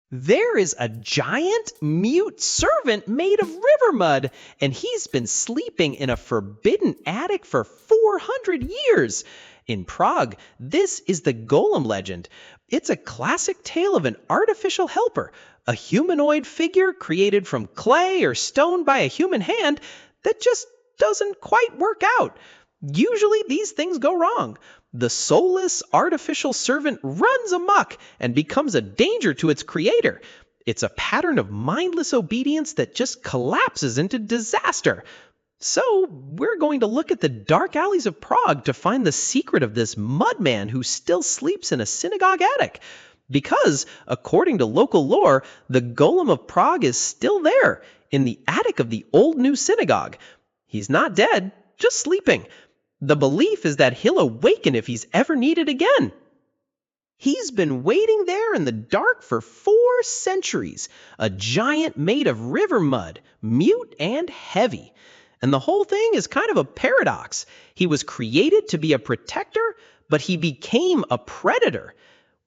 There is a giant mute servant made of river mud, and he's been sleeping in a forbidden attic for 400 years. In Prague, this is the Golem legend. It's a classic tale of an artificial helper, a humanoid figure created from clay or stone by a human hand that just doesn't quite work out. Usually these things go wrong. The soulless artificial servant runs amok and becomes a danger to its creator. It's a pattern of mindless obedience that just collapses into disaster. So, we're going to look at the dark alleys of Prague to find the secret of this mudman who still sleeps in a synagogue attic. Because, according to local lore, the Golem of Prague is still there, in the attic of the old new synagogue. He's not dead, just sleeping. The belief is that he'll awaken if he's ever needed again. He's been waiting there in the dark for 4 centuries, a giant made of river mud, mute and heavy. And the whole thing is kind of a paradox. He was created to be a protector, but he became a predator.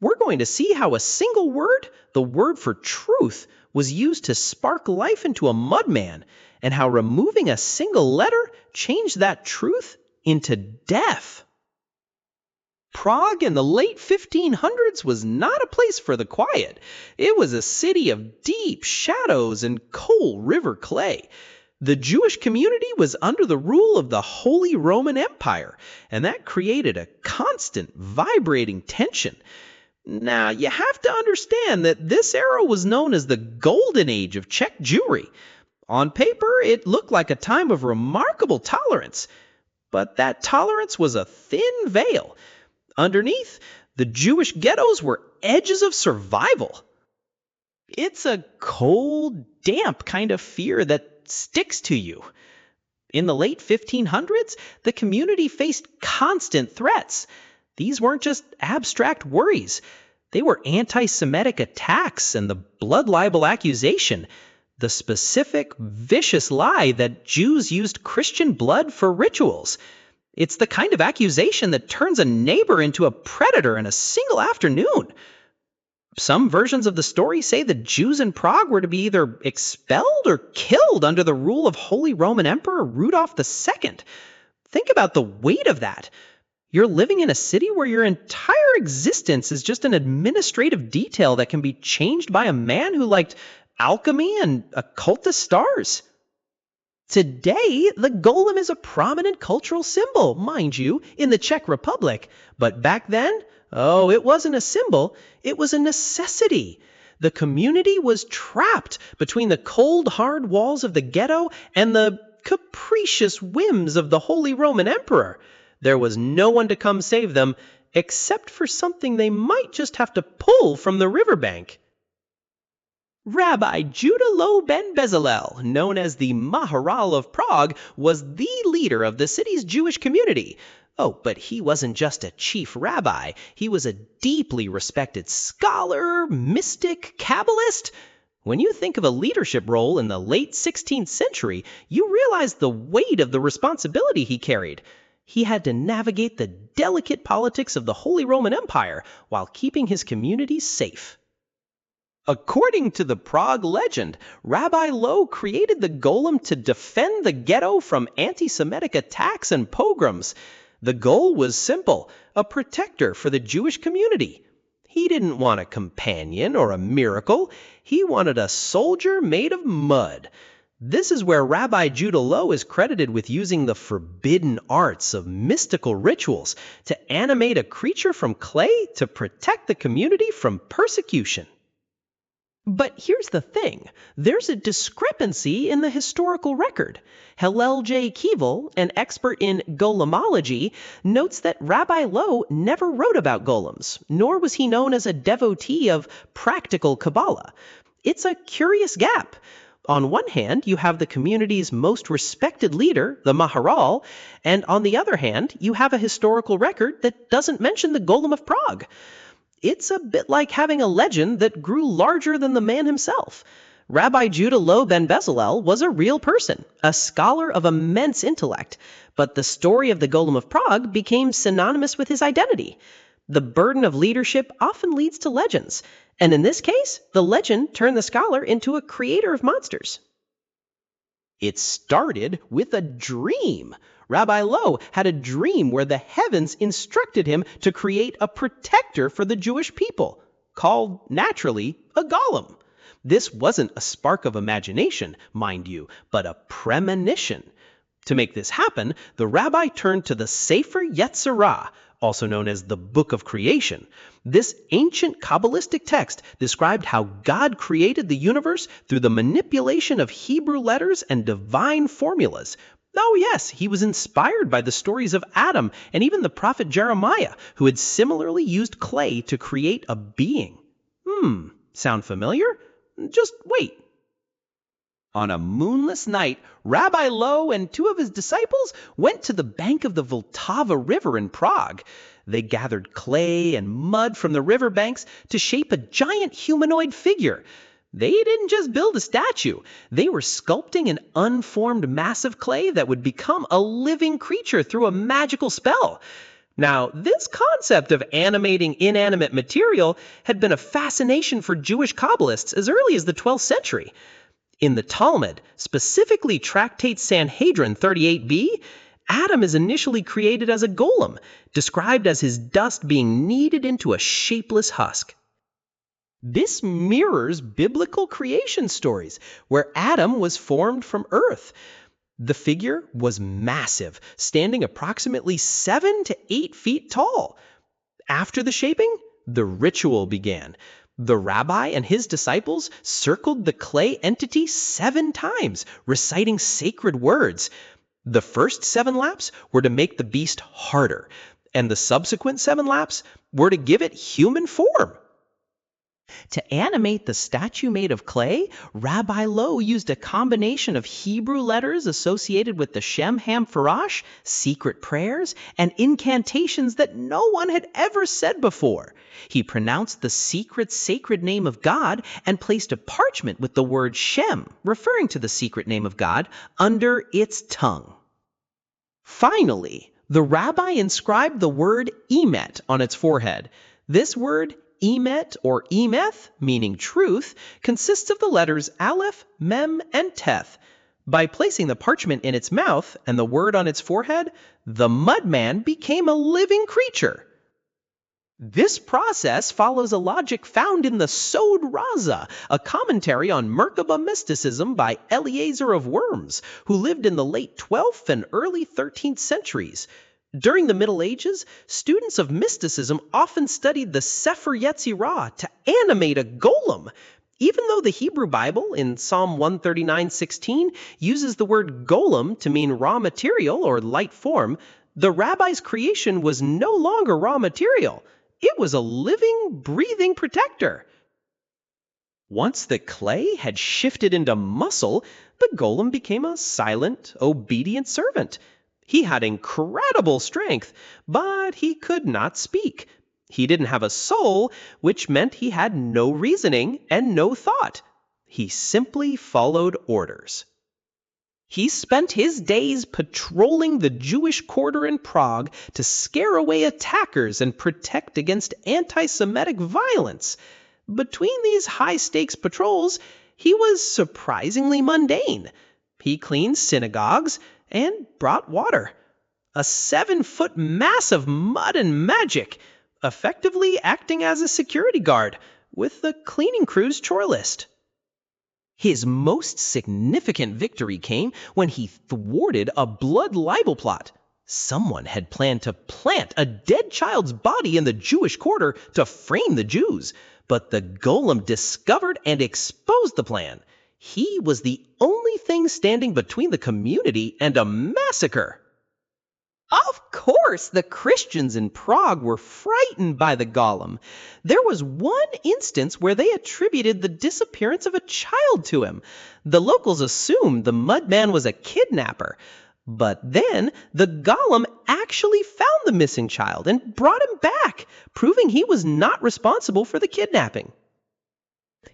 We're going to see how a single word, the word for truth, was used to spark life into a mudman, and how removing a single letter changed that truth into death. Prague in the late 1500s was not a place for the quiet. It was a city of deep shadows and cold river clay. The Jewish community was under the rule of the Holy Roman Empire, and that created a constant, vibrating tension. Now, you have to understand that this era was known as the Golden Age of Czech Jewry. On paper, it looked like a time of remarkable tolerance. But that tolerance was a thin veil. Underneath, the Jewish ghettos were edges of survival. It's a cold, damp kind of fear that sticks to you. In the late 1500s, the community faced constant threats. These weren't just abstract worries. They were anti-Semitic attacks and the blood libel accusation, the specific, vicious lie that Jews used Christian blood for rituals. It's the kind of accusation that turns a neighbor into a predator in a single afternoon. Some versions of the story say the Jews in Prague were to be either expelled or killed under the rule of Holy Roman Emperor Rudolph II. Think about the weight of that. You're living in a city where your entire existence is just an administrative detail that can be changed by a man who liked alchemy and occultist stars. Today, the golem is a prominent cultural symbol, mind you, in the Czech Republic. But back then, it wasn't a symbol, it was a necessity. The community was trapped between the cold, hard walls of the ghetto and the capricious whims of the Holy Roman Emperor. There was no one to come save them, except for something they might just have to pull from the riverbank. Rabbi Judah Lo ben Bezalel, known as the Maharal of Prague, was the leader of the city's Jewish community. But he wasn't just a chief rabbi. He was a deeply respected scholar, mystic, Kabbalist. When you think of a leadership role in the late 16th century, you realize the weight of the responsibility he carried. He had to navigate the delicate politics of the Holy Roman Empire while keeping his community safe. According to the Prague legend, Rabbi Lo created the golem to defend the ghetto from anti-Semitic attacks and pogroms. The goal was simple, a protector for the Jewish community. He didn't want a companion or a miracle. He wanted a soldier made of mud. This is where Rabbi Judah Lo is credited with using the forbidden arts of mystical rituals to animate a creature from clay to protect the community from persecution. But here's the thing, there's a discrepancy in the historical record. Hillel J. Keeval, an expert in golemology, notes that Rabbi Lo never wrote about golems, nor was he known as a devotee of practical Kabbalah. It's a curious gap. On one hand, you have the community's most respected leader, the Maharal, and on the other hand, you have a historical record that doesn't mention the Golem of Prague. It's a bit like having a legend that grew larger than the man himself. Rabbi Judah Lo ben Bezalel was a real person, a scholar of immense intellect, but the story of the Golem of Prague became synonymous with his identity. The burden of leadership often leads to legends, and in this case, the legend turned the scholar into a creator of monsters. It started with a dream. Rabbi Lowe had a dream where the heavens instructed him to create a protector for the Jewish people, called, naturally, a golem. This wasn't a spark of imagination, mind you, but a premonition. To make this happen, the rabbi turned to the Sefer Yetzirah, also known as the Book of Creation. This ancient Kabbalistic text described how God created the universe through the manipulation of Hebrew letters and divine formulas. Oh yes, he was inspired by the stories of Adam and even the prophet Jeremiah, who had similarly used clay to create a being. Sound familiar? Just wait. On a moonless night, Rabbi Lowe and two of his disciples went to the bank of the Vltava River in Prague. They gathered clay and mud from the riverbanks to shape a giant humanoid figure. They didn't just build a statue. They were sculpting an unformed mass of clay that would become a living creature through a magical spell. Now, this concept of animating inanimate material had been a fascination for Jewish Kabbalists as early as the 12th century. In the Talmud, specifically Tractate Sanhedrin 38b, Adam is initially created as a golem, described as his dust being kneaded into a shapeless husk. This mirrors biblical creation stories, where Adam was formed from earth. The figure was massive, standing approximately 7 to 8 feet tall. After the shaping, the ritual began. The rabbi and his disciples circled the clay entity 7 times, reciting sacred words. The first 7 laps were to make the beast harder, and the subsequent 7 laps were to give it human form. To animate the statue made of clay, Rabbi Lowe used a combination of Hebrew letters associated with the Shem Ham Farash, secret prayers, and incantations that no one had ever said before. He pronounced the secret sacred name of God and placed a parchment with the word Shem, referring to the secret name of God, under its tongue. Finally, the rabbi inscribed the word Emet on its forehead. This word, Emet or Emeth, meaning truth, consists of the letters Aleph, Mem, and Teth. By placing the parchment in its mouth and the word on its forehead, the mudman became a living creature. This process follows a logic found in the Sod Raza, a commentary on Merkaba mysticism by Eliezer of Worms, who lived in the late 12th and early 13th centuries. During the Middle Ages, students of mysticism often studied the Sefer Yetzirah to animate a golem. Even though the Hebrew Bible in Psalm 139:16 uses the word golem to mean raw material or light form, the rabbi's creation was no longer raw material. It was a living, breathing protector. Once the clay had shifted into muscle, the golem became a silent, obedient servant. He had incredible strength, but he could not speak. He didn't have a soul, which meant he had no reasoning and no thought. He simply followed orders. He spent his days patrolling the Jewish quarter in Prague to scare away attackers and protect against anti-Semitic violence. Between these high-stakes patrols, he was surprisingly mundane. He cleaned synagogues and brought water. A 7-foot mass of mud and magic, effectively acting as a security guard with the cleaning crew's chore list. His most significant victory came when he thwarted a blood libel plot. Someone had planned to plant a dead child's body in the Jewish quarter to frame the Jews, but the golem discovered and exposed the plan. He was the only thing standing between the community and a massacre. Of course, the Christians in Prague were frightened by the golem. There was one instance where they attributed the disappearance of a child to him. The locals assumed the mudman was a kidnapper. But then the golem actually found the missing child and brought him back, proving he was not responsible for the kidnapping.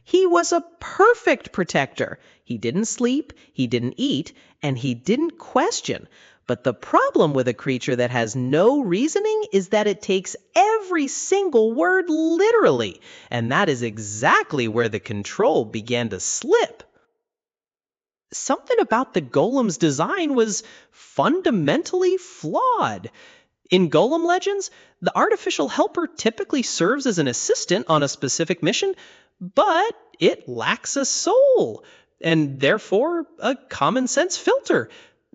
He was a perfect protector. He didn't sleep, he didn't eat, and he didn't question. But the problem with a creature that has no reasoning is that it takes every single word literally, and that is exactly where the control began to slip. Something about the golem's design was fundamentally flawed. In Golem legends, the artificial helper typically serves as an assistant on a specific mission, but it lacks a soul, and therefore a common sense filter.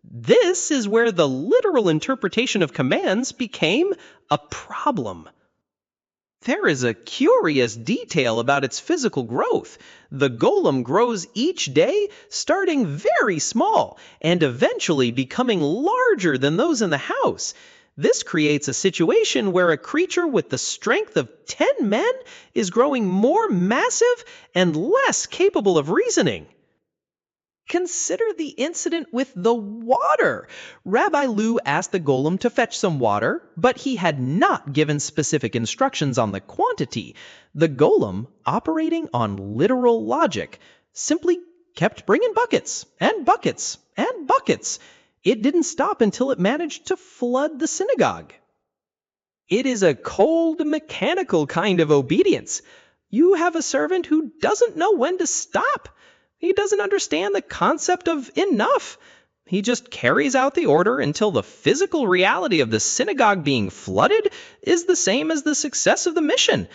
This is where the literal interpretation of commands became a problem. There is a curious detail about its physical growth. The golem grows each day, starting very small and eventually becoming larger than those in the house. This creates a situation where a creature with the strength of 10 men is growing more massive and less capable of reasoning. Consider the incident with the water. Rabbi Lu asked the golem to fetch some water, but he had not given specific instructions on the quantity. The golem, operating on literal logic, simply kept bringing buckets and buckets and buckets. It didn't stop until it managed to flood the synagogue. It is a cold, mechanical kind of obedience. You have a servant who doesn't know when to stop. He doesn't understand the concept of enough. He just carries out the order until the physical reality of the synagogue being flooded is the same as the success of the mission.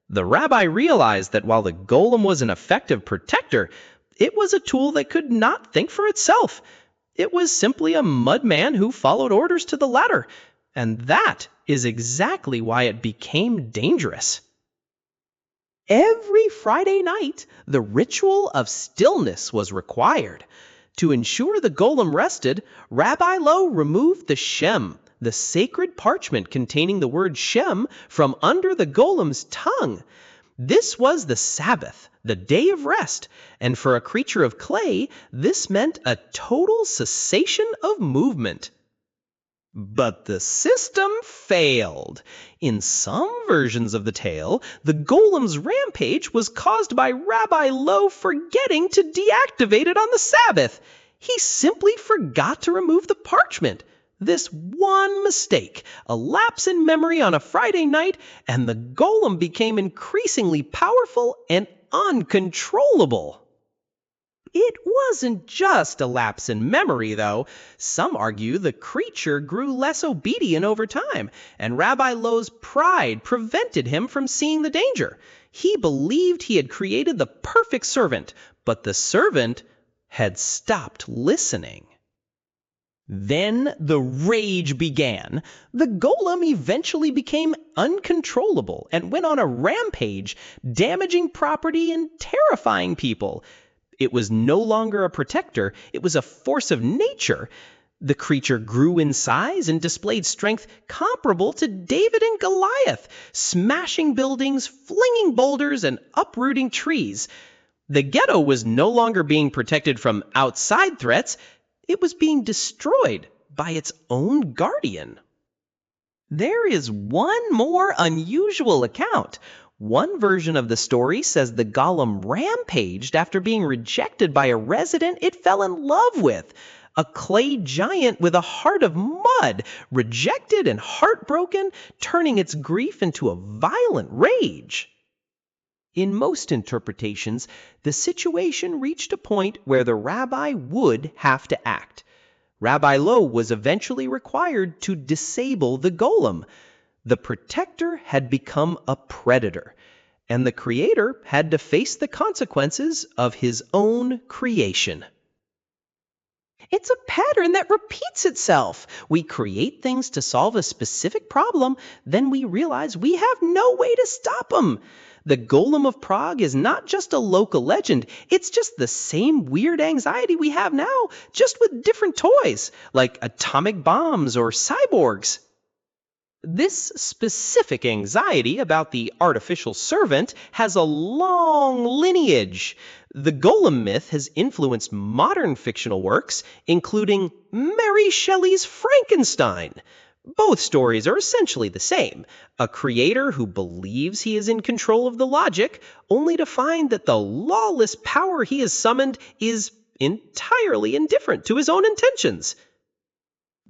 The rabbi realized that while the golem was an effective protector, it was a tool that could not think for itself. It was simply a mudman who followed orders to the letter, and that is exactly why it became dangerous. Every Friday night, the ritual of stillness was required. To ensure the golem rested, Rabbi Lo removed the Shem, the sacred parchment containing the word Shem, from under the golem's tongue. This was the Sabbath, the day of rest, and for a creature of clay, this meant a total cessation of movement. But the system failed. In some versions of the tale, the golem's rampage was caused by Rabbi Lo forgetting to deactivate it on the Sabbath. He simply forgot to remove the parchment. This one mistake, a lapse in memory on a Friday night, and the golem became increasingly powerful and uncontrollable. It wasn't just a lapse in memory, though. Some argue the creature grew less obedient over time, and Rabbi Lo's pride prevented him from seeing the danger. He believed he had created the perfect servant, but the servant had stopped listening. Then the rage began. The golem eventually became uncontrollable and went on a rampage, damaging property and terrifying people. It was no longer a protector, it was a force of nature. The creature grew in size and displayed strength comparable to David and Goliath, smashing buildings, flinging boulders, and uprooting trees. The ghetto was no longer being protected from outside threats, it was being destroyed by its own guardian. There is one more unusual account. One version of the story says the golem rampaged after being rejected by a resident it fell in love with, a clay giant with a heart of mud, rejected and heartbroken, turning its grief into a violent rage. In most interpretations, the situation reached a point where the rabbi would have to act. Rabbi Lo was eventually required to disable the golem. The protector had become a predator, and the creator had to face the consequences of his own creation. It's a pattern that repeats itself. We create things to solve a specific problem, then we realize we have no way to stop them. The Golem of Prague is not just a local legend, it's just the same weird anxiety we have now, just with different toys, like atomic bombs or cyborgs. This specific anxiety about the artificial servant has a long lineage. The Golem myth has influenced modern fictional works, including Mary Shelley's Frankenstein. Both stories are essentially the same. A creator who believes he is in control of the logic, only to find that the lawless power he has summoned is entirely indifferent to his own intentions.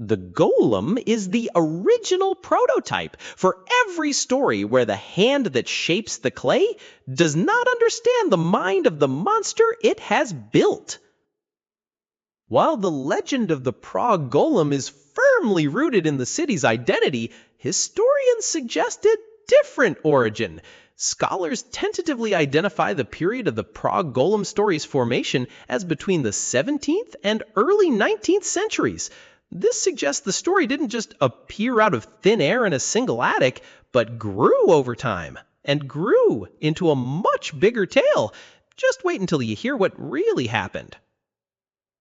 The golem is the original prototype for every story where the hand that shapes the clay does not understand the mind of the monster it has built. While the legend of the Prague golem is firmly rooted in the city's identity, historians suggest a different origin. Scholars tentatively identify the period of the Prague golem story's formation as between the 17th and early 19th centuries. This suggests the story didn't just appear out of thin air in a single attic, but grew over time and grew into a much bigger tale. Just wait until you hear what really happened.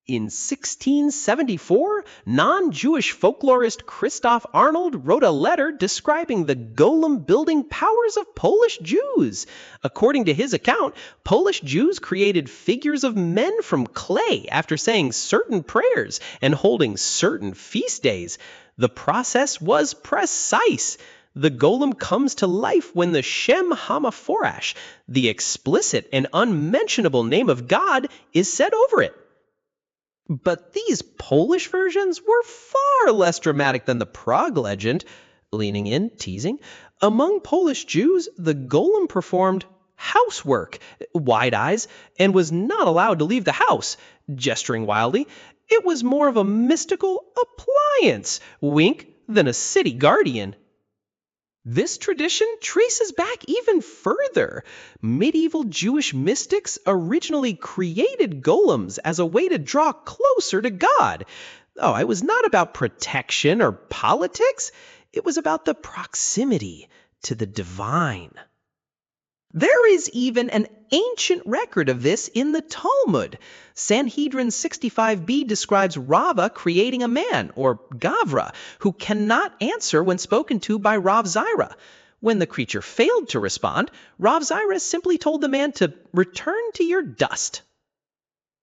In 1674, non-Jewish folklorist Christoph Arnold wrote a letter describing the golem building powers of Polish Jews. According to his account, Polish Jews created figures of men from clay after saying certain prayers and holding certain feast days. The process was precise. The golem comes to life when the Shem HaMephorash, the explicit and unmentionable name of God, is said over it. But these Polish versions were far less dramatic than the Prague legend. Leaning in, teasing. Among Polish Jews, the golem performed housework, wide eyes, and was not allowed to leave the house, gesturing wildly. It was more of a mystical appliance, wink, than a city guardian. This tradition traces back even further. Medieval Jewish mystics originally created golems as a way to draw closer to God. Oh, it was not about protection or politics. It was about the proximity to the divine. There is even an ancient record of this in the Talmud. Sanhedrin 65b describes Rava creating a man, or Gavra, who cannot answer when spoken to by Rav Zira. When the creature failed to respond, Rav Zira simply told the man to return to your dust.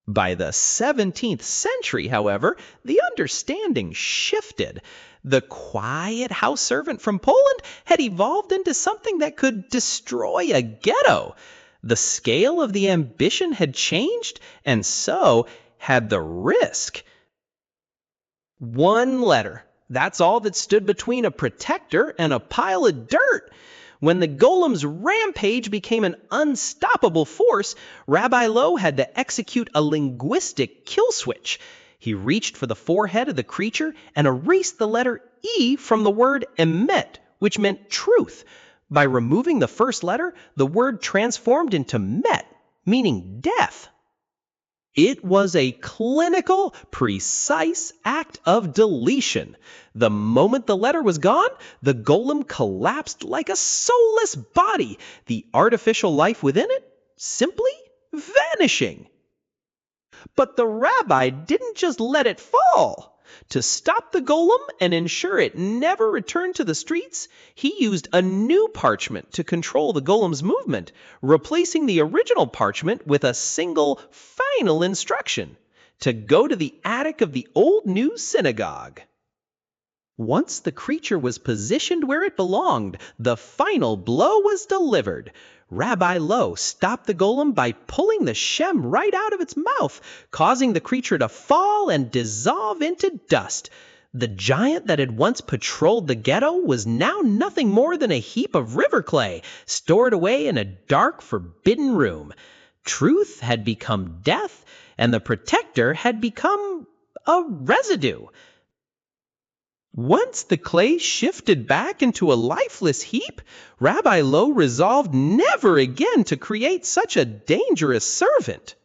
By the 17th century, however, the understanding shifted. The quiet house servant from Poland had evolved into something that could destroy a ghetto. The scale of the ambition had changed, and so had the risk. One letter. That's all that stood between a protector and a pile of dirt. When the golem's rampage became an unstoppable force, Rabbi Lowe had to execute a linguistic kill-switch. He reached for the forehead of the creature and erased the letter E from the word emet, which meant truth. By removing the first letter, the word transformed into met, meaning death. It was a clinical, precise act of deletion. The moment the letter was gone, the golem collapsed like a soulless body, the artificial life within it simply vanishing. But the rabbi didn't just let it fall. To stop the golem and ensure it never returned to the streets, he used a new parchment to control the golem's movement, replacing the original parchment with a single final instruction: to go to the attic of the old new synagogue. Once the creature was positioned where it belonged, the final blow was delivered. Rabbi Lowe stopped the golem by pulling the shem right out of its mouth, causing the creature to fall and dissolve into dust. The giant that had once patrolled the ghetto was now nothing more than a heap of river clay, stored away in a dark, forbidden room. Truth had become death, and the protector had become a residue. Once the clay shifted back into a lifeless heap, Rabbi Lowe resolved never again to create such a dangerous servant.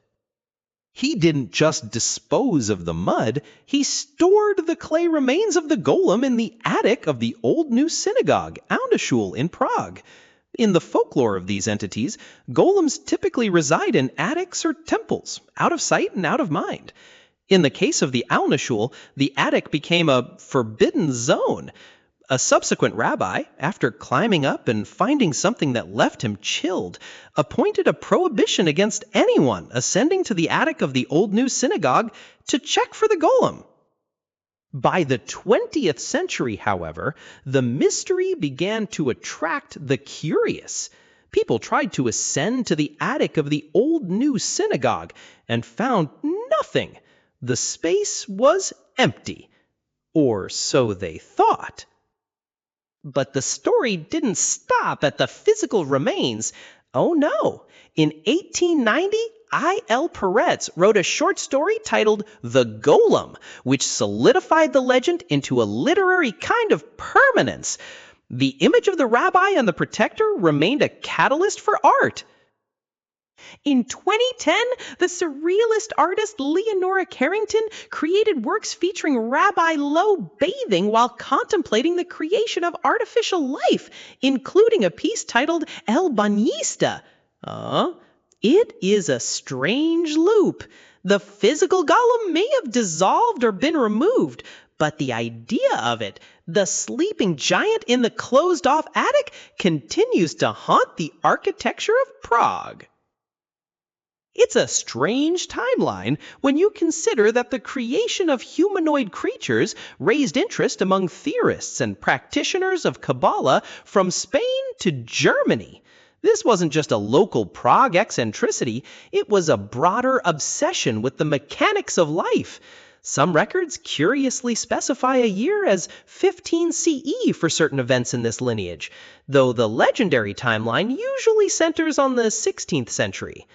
He didn't just dispose of the mud, he stored the clay remains of the golem in the attic of the old new synagogue, Animatng in Prague. In the folklore of these entities, golems typically reside in attics or temples, out of sight and out of mind. In the case of the Animatng, the attic became a forbidden zone. A subsequent rabbi, after climbing up and finding something that left him chilled, appointed a prohibition against anyone ascending to the attic of the old new synagogue to check for the golem. By the 20th century, however, the mystery began to attract the curious. People tried to ascend to the attic of the old new synagogue and found nothing. The space was empty. Or so they thought. But the story didn't stop at the physical remains. Oh no. In 1890, I.L. Peretz wrote a short story titled The Golem, which solidified the legend into a literary kind of permanence. The image of the rabbi and the protector remained a catalyst for art. In 2010, the surrealist artist Leonora Carrington created works featuring Rabbi Lowe bathing while contemplating the creation of artificial life, including a piece titled El Bañista. It is a strange loop. The physical golem may have dissolved or been removed, but the idea of it, the sleeping giant in the closed-off attic, continues to haunt the architecture of Prague. It's a strange timeline when you consider that the creation of humanoid creatures raised interest among theorists and practitioners of Kabbalah from Spain to Germany. This wasn't just a local Prague eccentricity, it was a broader obsession with the mechanics of life. Some records curiously specify a year as 15 CE for certain events in this lineage, though the legendary timeline usually centers on the 16th century.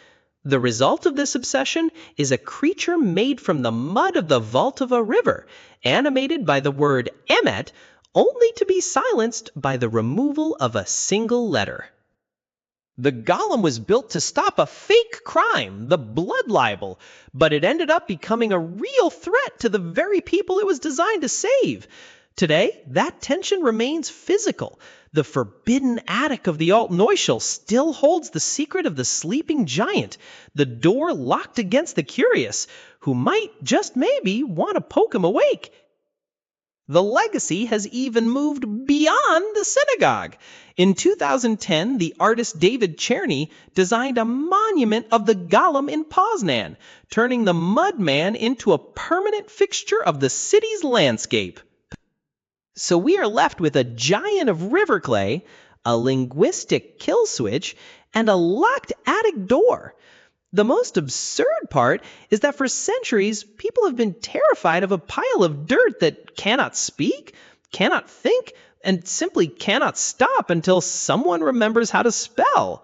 The result of this obsession is a creature made from the mud of the Vltava River, animated by the word emet, only to be silenced by the removal of a single letter. The golem was built to stop a fake crime, the blood libel, but it ended up becoming a real threat to the very people it was designed to save. Today, that tension remains physical. The forbidden attic of the Alt Neuschel still holds the secret of the sleeping giant, the door locked against the curious, who might, just maybe, want to poke him awake. The legacy has even moved beyond the synagogue. In 2010, the artist David Czerny designed a monument of the golem in Poznan, turning the mud man into a permanent fixture of the city's landscape. So we are left with a giant of river clay, a linguistic kill switch, and a locked attic door. The most absurd part is that for centuries, people have been terrified of a pile of dirt that cannot speak, cannot think, and simply cannot stop until someone remembers how to spell.